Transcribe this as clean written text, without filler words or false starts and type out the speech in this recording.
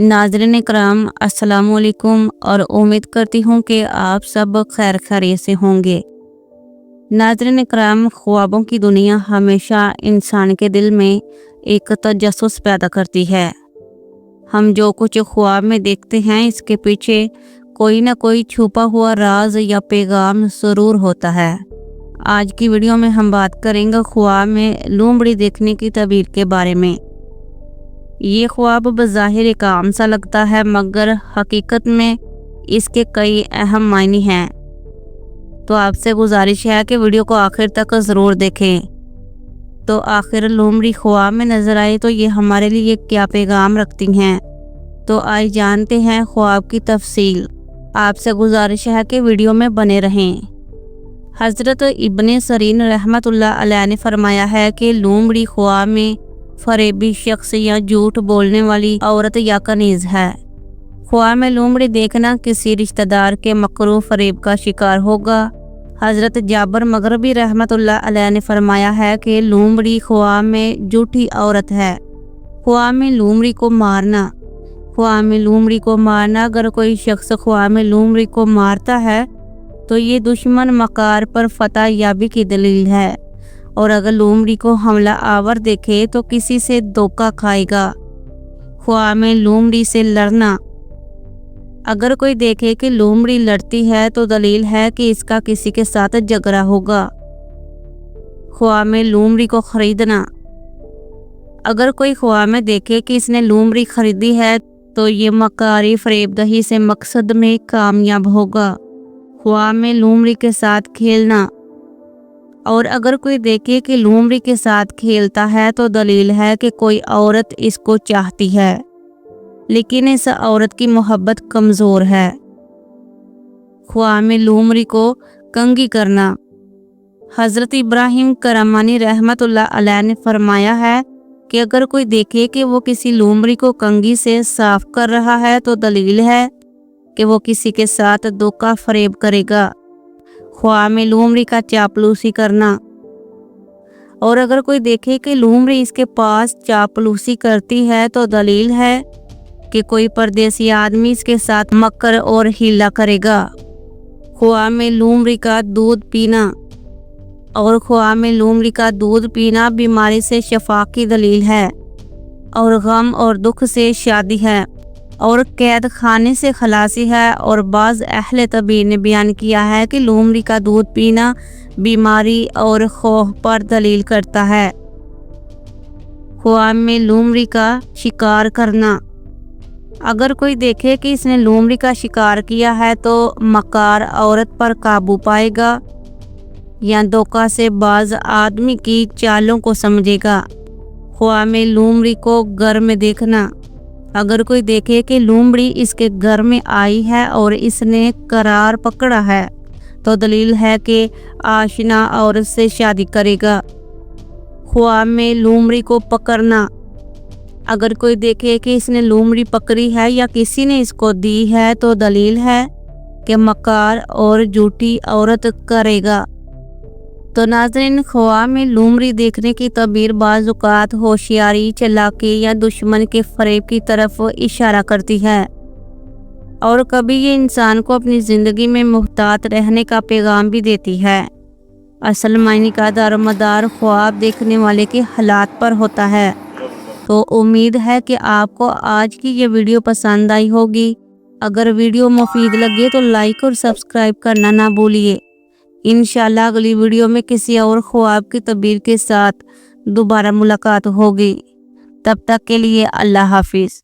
नाज़रीन इकराम, अस्सलाम वालेकुम और उम्मीद करती हूँ कि आप सब खैर खैरियत से होंगे। नाज़रीन इकराम, ख्वाबों की दुनिया हमेशा इंसान के दिल में एक तजस्सुस पैदा करती है। हम जो कुछ ख्वाब में देखते हैं, इसके पीछे कोई ना कोई छुपा हुआ राज या पैगाम ज़रूर होता है। आज की वीडियो में हम बात करेंगे ख्वाब में लोमड़ी देखने की तबीर के बारे में। ये ख्वाब बज़ाहिर एक आम सा लगता है, मगर हकीकत में इसके कई अहम मायने हैं। तो आपसे गुजारिश है कि वीडियो को आखिर तक ज़रूर देखें। तो आखिर लोमड़ी ख्वाब में नज़र आए तो ये हमारे लिए क्या पैगाम रखती हैं। तो आइए जानते हैं ख्वाब की तफसील। आपसे गुजारिश है कि वीडियो में बने रहें। हज़रत इब्न सरीन रहमतुल्लाह अलैह ने फरमाया है कि लोमड़ी ख्वाब में फरेबी शख्स या झूठ बोलने वाली औरत या कनीज़ है। ख्वाब में लोमड़ी देखना किसी रिश्तेदार के मकरू फरेब का शिकार होगा। हज़रत जाबर मगरबी रहमतुल्लाह अलैह ने फरमाया है कि लोमड़ी ख्वाब में झूठी औरत है। ख्वाब में लोमड़ी को मारना। ख्वाब में लोमड़ी को मारना, अगर कोई शख्स ख्वाब में लोमड़ी को मारता है तो ये दुश्मन मकार पर फतह याबी की दलील है, और अगर लोमड़ी को हमला आवर देखे तो किसी से धोखा खाएगा। ख्वाब में लोमड़ी से लड़ना। अगर कोई देखे कि लोमड़ी लड़ती है तो दलील है कि इसका किसी के साथ झगड़ा होगा। ख्वाब में लोमड़ी को खरीदना। अगर कोई ख्वाब में देखे कि इसने लोमड़ी खरीदी है तो ये मकारी फरेबदही से मकसद में कामयाब होगा। ख्वाब में लोमड़ी के साथ खेलना। और अगर कोई देखे कि लोमड़ी के साथ खेलता है तो दलील है कि कोई औरत इसको चाहती है, लेकिन इस औरत की मोहब्बत कमज़ोर है। ख्वाब में लोमड़ी को कंघी करना। हज़रत इब्राहिम करमानी रहमतुल्लाह अलैह ने फरमाया है कि अगर कोई देखे कि वो किसी लोमड़ी को कंघी से साफ कर रहा है तो दलील है कि वो किसी के साथ धोखा फरेब करेगा। ख्वाब में लोमड़ी का चापलूसी करना। और अगर कोई देखे कि लोमड़ी इसके पास चापलूसी करती है तो दलील है कि कोई परदेसी आदमी इसके साथ मकर और हीला करेगा। ख्वाब में लोमड़ी का दूध पीना। और ख्वाब में लोमड़ी का दूध पीना बीमारी से शफा की दलील है, और गम और दुख से शादी है, और कैद खाने से खलासी है। और बाज़ अहले तबीर ने बयान किया है कि लोमड़ी का दूध पीना बीमारी और खौफ पर दलील करता है। ख्वाब में लोमड़ी का शिकार करना। अगर कोई देखे कि इसने लोमड़ी का शिकार किया है तो मकार औरत पर काबू पाएगा या धोखा से बाज आदमी की चालों को समझेगा। ख्वाब में लोमड़ी को घर में देखना। अगर कोई देखे कि लोमड़ी इसके घर में आई है और इसने करार पकड़ा है तो दलील है कि आशिना औरत से शादी करेगा। ख्वाब में लोमड़ी को पकड़ना। अगर कोई देखे कि इसने लोमड़ी पकड़ी है या किसी ने इसको दी है तो दलील है कि मकार और झूठी औरत करेगा। तो नाज़रीन, ख्वाब में लोमड़ी देखने की तबीर बाज़ औक़ात होशियारी, चालाकी या दुश्मन के फरेब की तरफ इशारा करती है, और कभी ये इंसान को अपनी ज़िंदगी में मुहतात रहने का पैगाम भी देती है। असल मायने का दारोमदार ख्वाब देखने वाले के हालात पर होता है। तो उम्मीद है कि आपको आज की ये वीडियो पसंद आई होगी। अगर वीडियो मुफीद लगे तो लाइक और सब्सक्राइब करना ना भूलिए। इंशाल्लाह अगली वीडियो में किसी और ख्वाब की तबीर के साथ दोबारा मुलाकात होगी। तब तक के लिए अल्लाह हाफिज़।